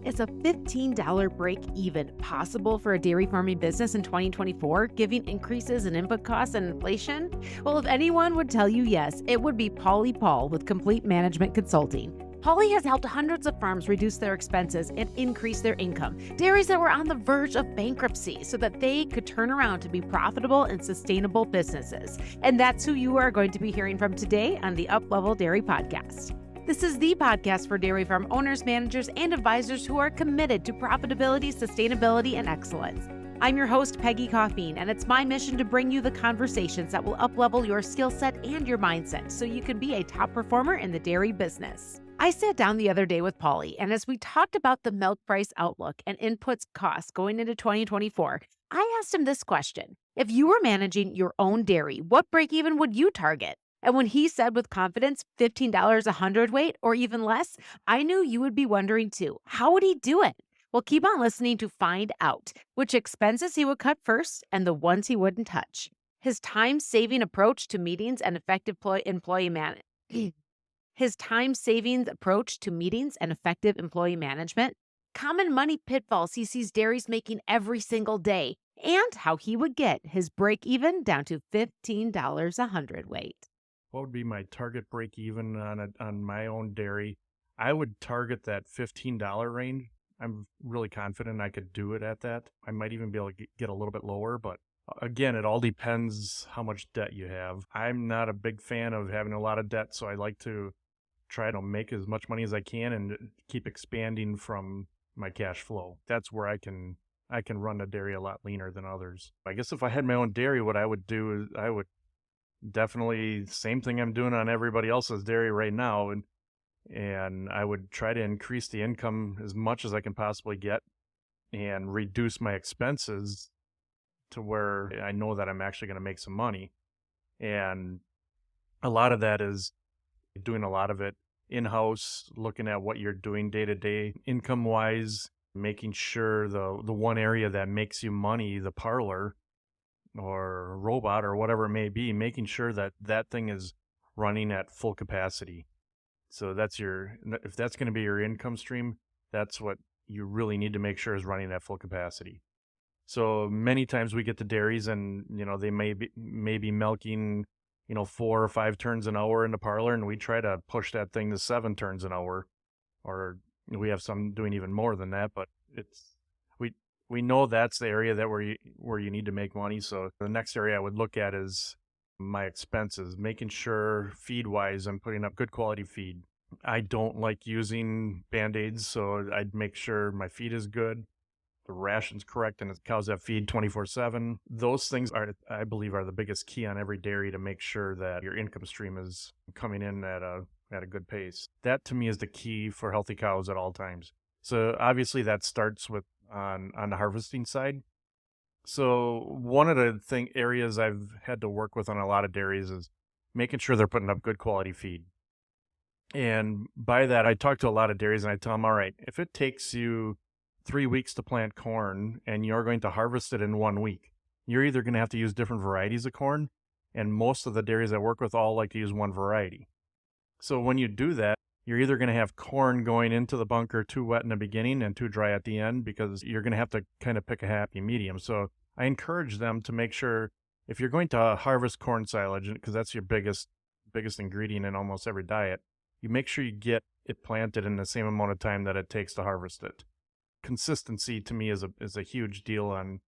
Is a $15 break even possible for a dairy farming business in 2024, given increases in input costs and inflation? Well, if anyone would tell you yes, it would be Pauly Paul with Complete Management Consulting. Pauly has helped hundreds of farms reduce their expenses and increase their income. Dairies that were on the verge of bankruptcy so that they could turn around to be profitable and sustainable businesses. And that's who you are going to be hearing from today on the Uplevel Dairy Podcast. This is the podcast for dairy farm owners, managers, and advisors who are committed to profitability, sustainability, and excellence. I'm your host, Peggy Coffeen, and it's my mission to bring you the conversations that will uplevel your skill set and your mindset so you can be a top performer in the dairy business. I sat down the other day with Pauly, and as we talked about the milk price outlook and inputs costs going into 2024, I asked him this question. If you were managing your own dairy, what break-even would you target? And when he said with confidence, $15 a hundredweight or even less, I knew you would be wondering too. How would he do it? Well, keep on listening to find out which expenses he would cut first and the ones he wouldn't touch. His time-saving approach to meetings and effective employee management. His time-saving approach to meetings and effective employee management. Common money pitfalls he sees dairies making every single day, and how he would get his break-even down to $15 a hundredweight. What would be my target break even on my own dairy? I would target that $15 range. I'm really confident I could do it at that. I might even be able to get a little bit lower, but again, it all depends how much debt you have. I'm not a big fan of having a lot of debt, so I like to try to make as much money as I can and keep expanding from my cash flow. That's where I can run the dairy a lot leaner than others. I guess if I had my own dairy, what I would do is I would definitely same thing I'm doing on everybody else's dairy right now, and I would try to increase the income as much as I can possibly get and reduce my expenses to where I know that I'm actually going to make some money. And a lot of that is doing a lot of it in-house, looking at what you're doing day to day income wise, making sure the one area that makes you money, the parlor or robot or whatever it may be, making sure that that thing is running at full capacity. So if that's going to be your income stream, that's what you really need to make sure is running at full capacity. So many times we get to dairies and, they may be milking, 4 or 5 turns an hour in the parlor, and we try to push that thing to 7 turns an hour, or we have some doing even more than that, but we know that's the area that where you need to make money. So the next area I would look at is my expenses, making sure feed-wise I'm putting up good quality feed. I don't like using Band-Aids, so I'd make sure my feed is good, the ration's correct, and the cows have feed 24/7. Those things I believe are the biggest key on every dairy to make sure that your income stream is coming in at a good pace. That to me is the key for healthy cows at all times. So obviously that starts with on the harvesting side. So one of the areas I've had to work with on a lot of dairies is making sure they're putting up good quality feed. And by that, I talk to a lot of dairies and I tell them, all right, if it takes you 3 weeks to plant corn and you're going to harvest it in 1 week, you're either going to have to use different varieties of corn, and most of the dairies I work with all like to use one variety. So when you do that, you're either going to have corn going into the bunker too wet in the beginning and too dry at the end, because you're going to have to kind of pick a happy medium. So I encourage them to make sure if you're going to harvest corn silage, because that's your biggest ingredient in almost every diet, you make sure you get it planted in the same amount of time that it takes to harvest it. Consistency to me is a huge deal on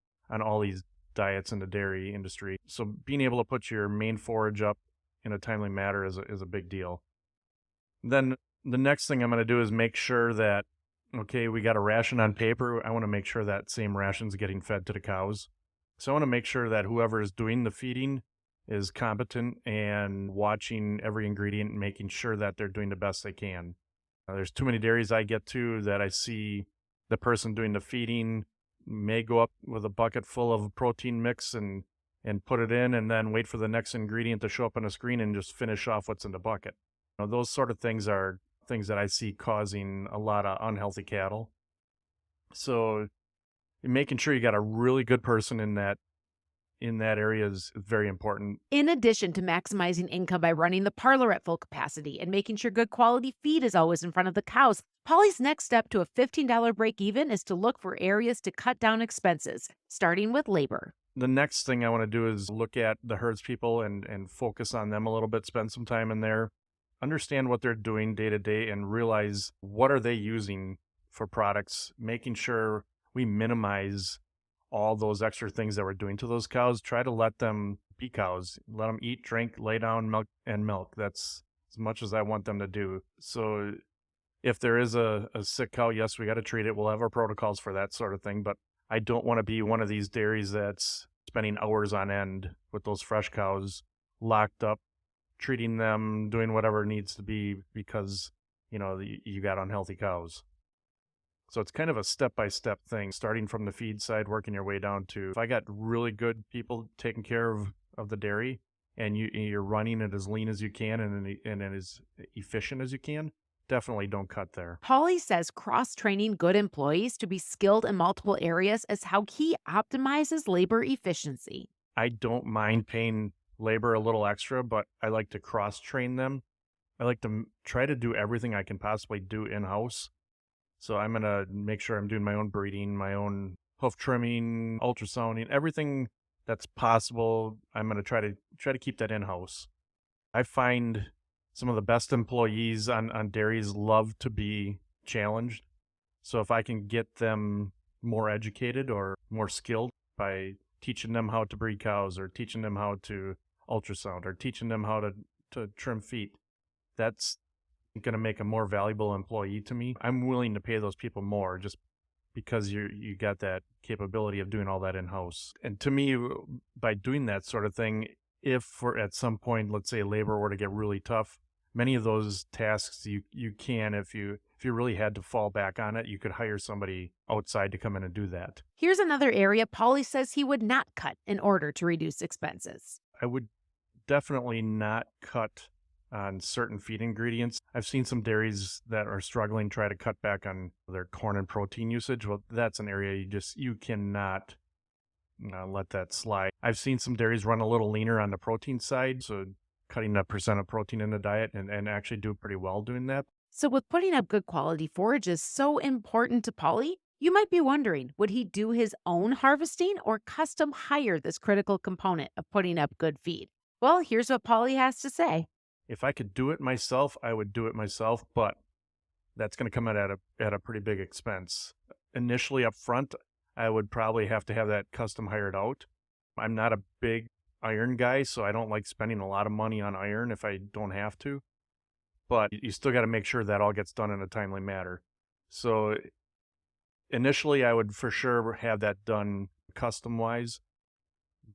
all these diets in the dairy industry. So being able to put your main forage up in a timely manner is a big deal. Then the next thing I'm going to do is make sure that, okay, we got a ration on paper. I want to make sure that same ration's getting fed to the cows. So I want to make sure that whoever is doing the feeding is competent and watching every ingredient and making sure that they're doing the best they can. There's too many dairies I get to that I see the person doing the feeding may go up with a bucket full of protein mix and put it in and then wait for the next ingredient to show up on the screen and just finish off what's in the bucket. Those sort of things are things that I see causing a lot of unhealthy cattle. So making sure you got a really good person in that in that area is very important. In addition to maximizing income by running the parlor at full capacity and making sure good quality feed is always in front of the cows, Polly's next step to a $15 break even is to look for areas to cut down expenses, starting with labor. The next thing I want to do is look at the herds people and focus on them a little bit, spend some time in there, understand what they're doing day to day, and realize what are they using for products, making sure we minimize all those extra things that we're doing to those cows. Try to let them be cows, let them eat, drink, lay down, milk, and milk. That's as much as I want them to do. So if there is a sick cow, yes, we got to treat it. We'll have our protocols for that sort of thing. But I don't want to be one of these dairies that's spending hours on end with those fresh cows locked up, treating them, doing whatever needs to be because, you got unhealthy cows. So it's kind of a step-by-step thing, starting from the feed side, working your way down to, if I got really good people taking care of the dairy and you're running it as lean as you can and as efficient as you can, definitely don't cut there. Polly says cross training good employees to be skilled in multiple areas is how he optimizes labor efficiency. I don't mind paying labor a little extra, but I like to cross train them. I like to try to do everything I can possibly do in-house. So I'm going to make sure I'm doing my own breeding, my own hoof trimming, ultrasounding, everything that's possible. I'm going to try to keep that in-house. I find some of the best employees on dairies love to be challenged. So if I can get them more educated or more skilled by teaching them how to breed cows or teaching them how to ultrasound or teaching them how to trim feet, that's going to make a more valuable employee to me. I'm willing to pay those people more just because you got that capability of doing all that in-house. And to me, by doing that sort of thing, if for at some point, let's say labor were to get really tough, many of those tasks you can, if you really had to fall back on it, you could hire somebody outside to come in and do that. Here's another area Polly says he would not cut in order to reduce expenses. I would definitely not cut on certain feed ingredients. I've seen some dairies that are struggling try to cut back on their corn and protein usage. Well, that's an area you cannot let that slide. I've seen some dairies run a little leaner on the protein side, so cutting that percent of protein in the diet and actually do pretty well doing that. So, with putting up good quality forages so important to Polly, you might be wondering, would he do his own harvesting or custom hire this critical component of putting up good feed? Well, here's what Polly has to say. If I could do it myself, I would do it myself, but that's going to come at a pretty big expense. Initially up front, I would probably have to have that custom hired out. I'm not a big iron guy, so I don't like spending a lot of money on iron if I don't have to. But you still got to make sure that all gets done in a timely manner. So initially, I would for sure have that done custom-wise.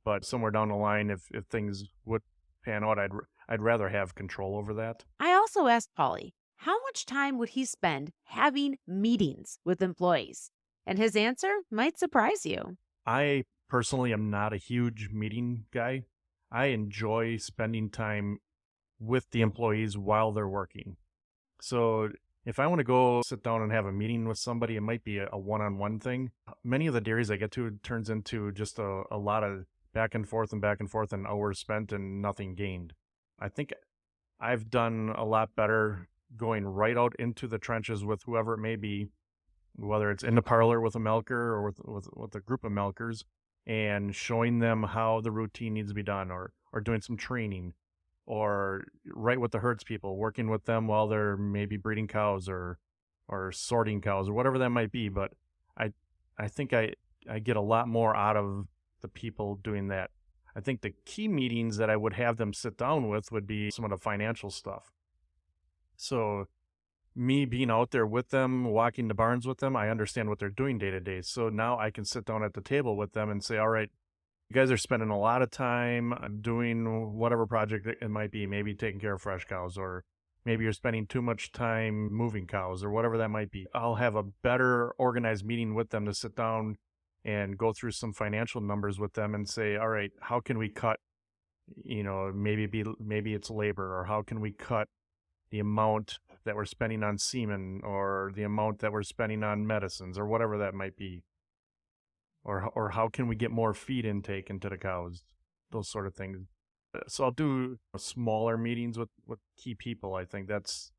But somewhere down the line, if things would pan out, I'd rather have control over that. I also asked Polly, how much time would he spend having meetings with employees? And his answer might surprise you. I personally am not a huge meeting guy. I enjoy spending time with the employees while they're working. So if I want to go sit down and have a meeting with somebody, it might be a one-on-one thing. Many of the dairies I get to, it turns into just a lot of back and forth and hours spent and nothing gained. I think I've done a lot better going right out into the trenches with whoever it may be, whether it's in the parlor with a milker or with a group of milkers, and showing them how the routine needs to be done, or doing some training, or right with the herds people, working with them while they're maybe breeding cows or sorting cows or whatever that might be. But I think I get a lot more out of the people doing that. I think the key meetings that I would have them sit down with would be some of the financial stuff. So me being out there with them, walking the barns with them, I understand what they're doing day to day. So now I can sit down at the table with them and say, all right, you guys are spending a lot of time doing whatever project it might be, maybe taking care of fresh cows, or maybe you're spending too much time moving cows, or whatever that might be. I'll have a better organized meeting with them to sit down and go through some financial numbers with them and say, all right, how can we cut, maybe it's labor, or how can we cut the amount that we're spending on semen, or the amount that we're spending on medicines, or whatever that might be. or how can we get more feed intake into the cows, those sort of things. So I'll do smaller meetings with key people. I think that's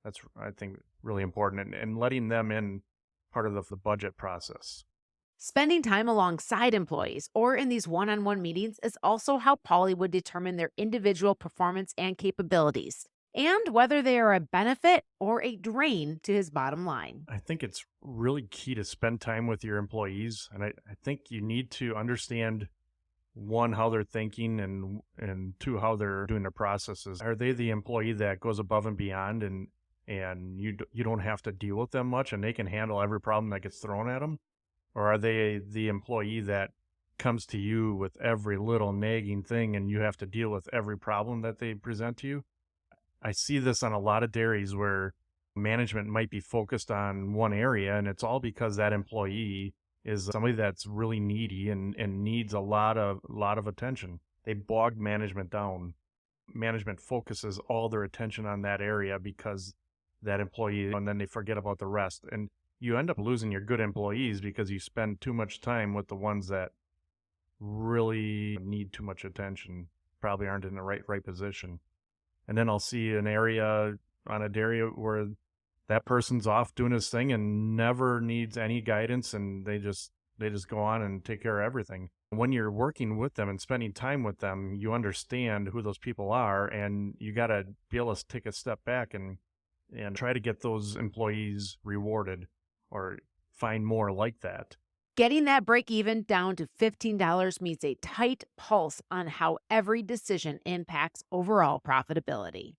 I think really important, and letting them in part of the budget process. Spending time alongside employees or in these one on one meetings is also how Polly would determine their individual performance and capabilities, and whether they are a benefit or a drain to his bottom line. I think it's really key to spend time with your employees, and I think you need to understand, one, how they're thinking, and two, how they're doing their processes. Are they the employee that goes above and beyond, and you don't have to deal with them much and they can handle every problem that gets thrown at them? Or are they the employee that comes to you with every little nagging thing and you have to deal with every problem that they present to you? I see this on a lot of dairies where management might be focused on one area, and it's all because that employee is somebody that's really needy and needs a lot of attention. They bog management down. Management focuses all their attention on that area because that employee, and then they forget about the rest. And you end up losing your good employees because you spend too much time with the ones that really need too much attention, probably aren't in the right position. And then I'll see an area on a dairy where that person's off doing his thing and never needs any guidance, and they just go on and take care of everything. When you're working with them and spending time with them, you understand who those people are, and you got to be able to take a step back and try to get those employees rewarded or find more like that. Getting that break even down to $15 means a tight pulse on how every decision impacts overall profitability.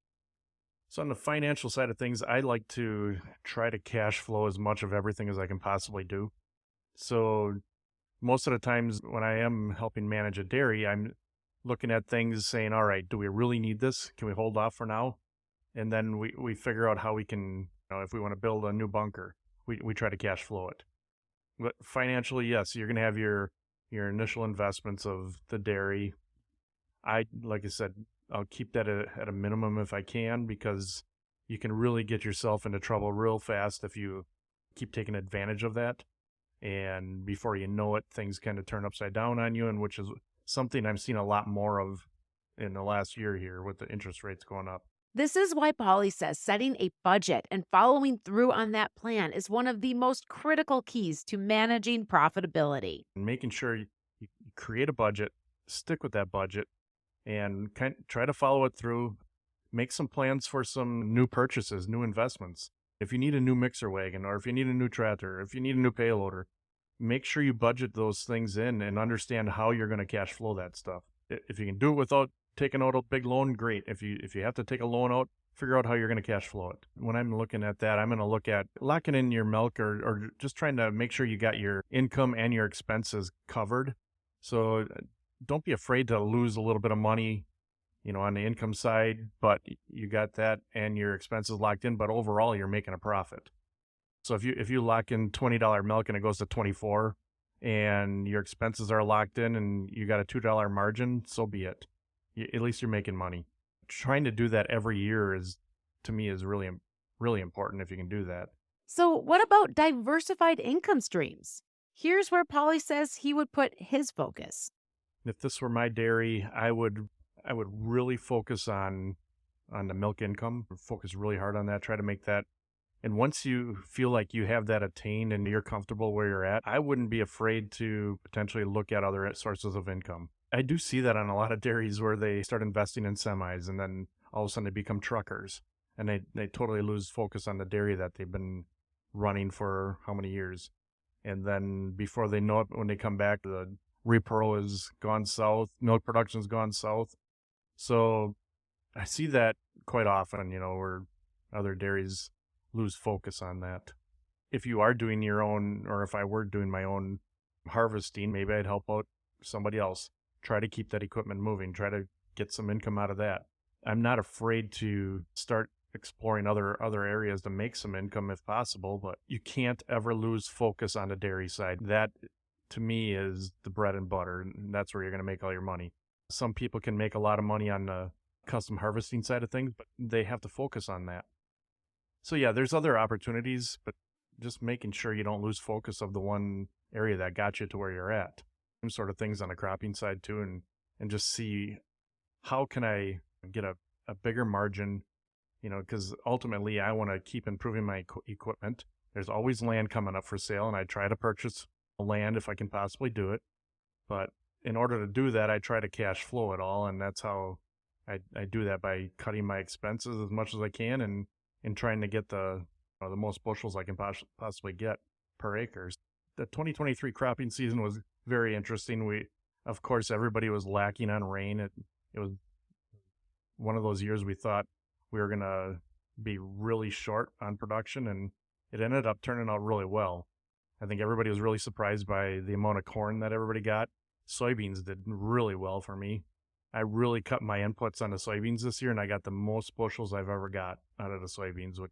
So on the financial side of things, I like to try to cash flow as much of everything as I can possibly do. So most of the times when I am helping manage a dairy, I'm looking at things saying, all right, do we really need this? Can we hold off for now? And then we figure out how we can, if we want to build a new bunker, we try to cash flow it. But financially, yes, you're going to have your initial investments of the dairy. Like I said, I'll keep that at a minimum if I can, because you can really get yourself into trouble real fast if you keep taking advantage of that. And before you know it, things kind of turn upside down on you, and which is something I'm seeing a lot more of in the last year here with the interest rates going up. This is why Polly says setting a budget and following through on that plan is one of the most critical keys to managing profitability. And making sure you create a budget, stick with that budget, and try to follow it through. Make some plans for some new purchases, new investments. If you need a new mixer wagon, or if you need a new tractor, if you need a new payloader, make sure you budget those things in and understand how you're going to cash flow that stuff. If you can do it without taking out a big loan, great. If you have to take a loan out, figure out how you're going to cash flow it. When I'm looking at that, I'm going to look at locking in your milk, or just trying to make sure you got your income and your expenses covered. So don't be afraid to lose a little bit of money, on the income side, but you got that and your expenses locked in, but overall you're making a profit. So if you lock in $20 milk and it goes to 24 and your expenses are locked in and you got a $2 margin, so be it. At least you're making money. Trying to do that every year to me is really, really important if you can do that. So, what about diversified income streams? Here's where Polly says he would put his focus. If this were my dairy, I would really focus on the milk income, focus really hard on that, try to make that. And once you feel like you have that attained and you're comfortable where you're at, I wouldn't be afraid to potentially look at other sources of income. I do see that on a lot of dairies where they start investing in semis and then all of a sudden they become truckers and they totally lose focus on the dairy that they've been running for how many years. And then before they know it, when they come back, the repro has gone south, milk production's gone south. So I see that quite often, where other dairies lose focus on that. If you are doing your own, or if I were doing my own harvesting, maybe I'd help out somebody else. Try to keep that equipment moving. Try to get some income out of that. I'm not afraid to start exploring other areas to make some income if possible, but you can't ever lose focus on the dairy side. That, to me, is the bread and butter, and that's where you're going to make all your money. Some people can make a lot of money on the custom harvesting side of things, but they have to focus on that. So yeah, there's other opportunities, but just making sure you don't lose focus of the one area that got you to where you're at. Same sort of things on the cropping side too, and just see how can I get a bigger margin, because ultimately I want to keep improving my equipment. There's always land coming up for sale, and I try to purchase land if I can possibly do it. But in order to do that, I try to cash flow it all, and that's how I do that, by cutting my expenses as much as I can and trying to get the most bushels I can possibly get per acre. The 2023 cropping season was very interesting. Of course, everybody was lacking on rain. It was one of those years we thought we were going to be really short on production, and it ended up turning out really well. I think everybody was really surprised by the amount of corn that everybody got. Soybeans did really well for me. I really cut my inputs on the soybeans this year, and I got the most bushels I've ever got out of the soybeans, which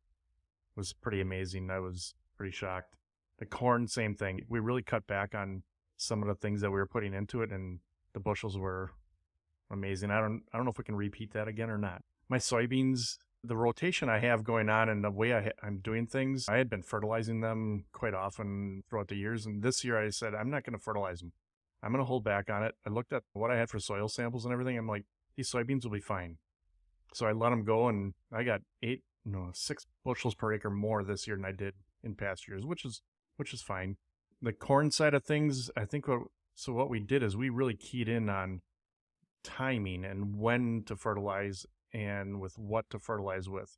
was pretty amazing. I was pretty shocked. The corn, same thing. We really cut back on some of the things that we were putting into it, and the bushels were amazing. I don't know if we can repeat that again or not. My soybeans, the rotation I have going on and the way I'm doing things, I had been fertilizing them quite often throughout the years, and this year I said, I'm not going to fertilize them. I'm going to hold back on it. I looked at what I had for soil samples and everything. I'm like, these soybeans will be fine. So I let them go, and I got 6 bushels per acre more this year than I did in past years, which is fine. The corn side of things, I think what we did is we really keyed in on timing and when to fertilize and with what to fertilize with.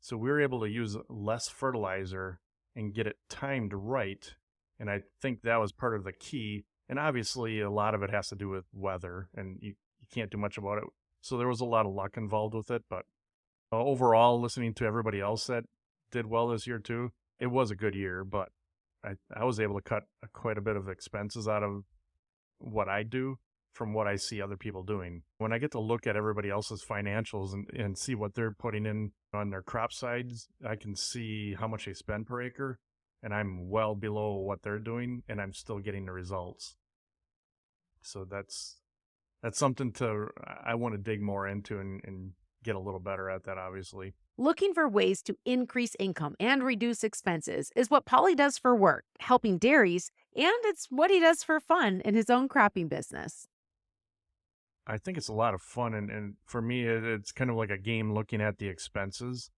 So we were able to use less fertilizer and get it timed right. And I think that was part of the key. And obviously a lot of it has to do with weather, and you can't do much about it. So there was a lot of luck involved with it. But overall, listening to everybody else that did well this year too, it was a good year. But I was able to cut quite a bit of expenses out of what I do from what I see other people doing. When I get to look at everybody else's financials and see what they're putting in on their crop sides, I can see how much they spend per acre, and I'm well below what they're doing, and I'm still getting the results. So that's something I want to dig more into and get a little better at that, obviously. Looking for ways to increase income and reduce expenses is what Pauly does for work, helping dairies, and it's what he does for fun in his own cropping business. I think it's a lot of fun, and for me, it's kind of like a game, looking at the expenses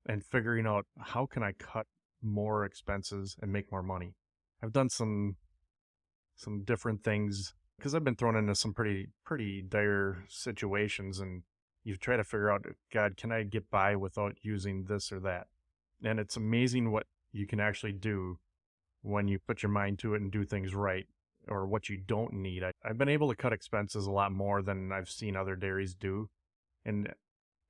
and figuring out how can I cut more expenses and make more money. I've done some different things because I've been thrown into some pretty dire situations, and you try to figure out, God, can I get by without using this or that? And it's amazing what you can actually do when you put your mind to it and do things right, or what you don't need. I've been able to cut expenses a lot more than I've seen other dairies do, and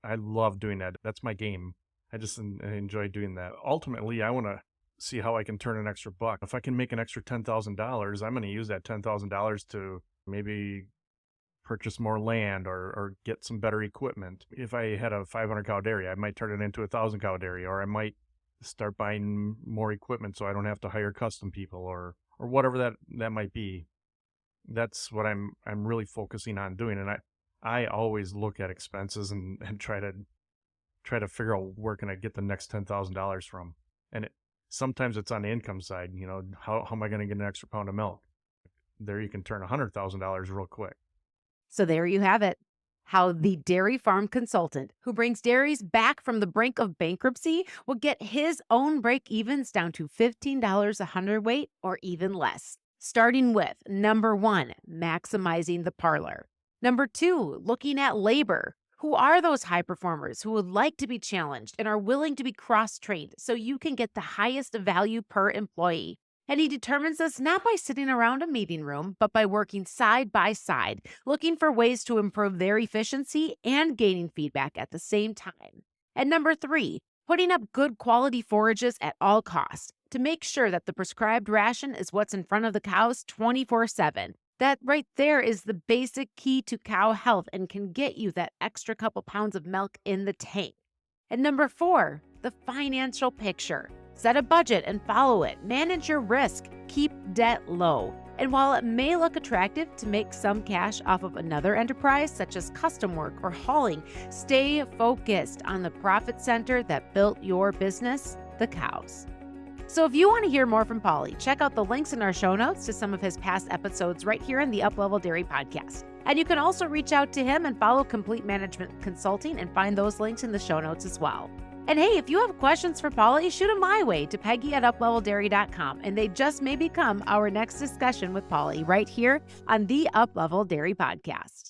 I love doing that. That's my game. I just enjoy doing that. Ultimately, I want to see how I can turn an extra buck. If I can make an extra $10,000, I'm going to use that $10,000 to maybe purchase more land or get some better equipment. If I had a 500 cow dairy, I might turn it into a 1,000 cow dairy, or I might start buying more equipment so I don't have to hire custom people or whatever that might be. That's what I'm really focusing on doing. And I always look at expenses and try to figure out where can I get the next $10,000 from. And sometimes it's on the income side. How am I going to get an extra pound of milk? There you can turn $100,000 real quick. So there you have it. How the dairy farm consultant who brings dairies back from the brink of bankruptcy will get his own break-evens down to $15 a hundredweight or even less. Starting with number 1, maximizing the parlor. Number 2, looking at labor. Who are those high performers who would like to be challenged and are willing to be cross-trained so you can get the highest value per employee? And he determines this not by sitting around a meeting room, but by working side by side, looking for ways to improve their efficiency and gaining feedback at the same time. And number 3, putting up good quality forages at all costs to make sure that the prescribed ration is what's in front of the cows 24/7. That right there is the basic key to cow health and can get you that extra couple pounds of milk in the tank. And number 4, the financial picture. Set a budget and follow it. Manage your risk. Keep debt low. And while it may look attractive to make some cash off of another enterprise, such as custom work or hauling, stay focused on the profit center that built your business, the cows. So if you want to hear more from Pauly, check out the links in our show notes to some of his past episodes right here in the Uplevel Dairy podcast. And you can also reach out to him and follow Complete Management Consulting and find those links in the show notes as well. And hey, if you have questions for Pauly, shoot them my way to Peggy@upleveldairy.com, and they just may become our next discussion with Pauly right here on the Uplevel Dairy podcast.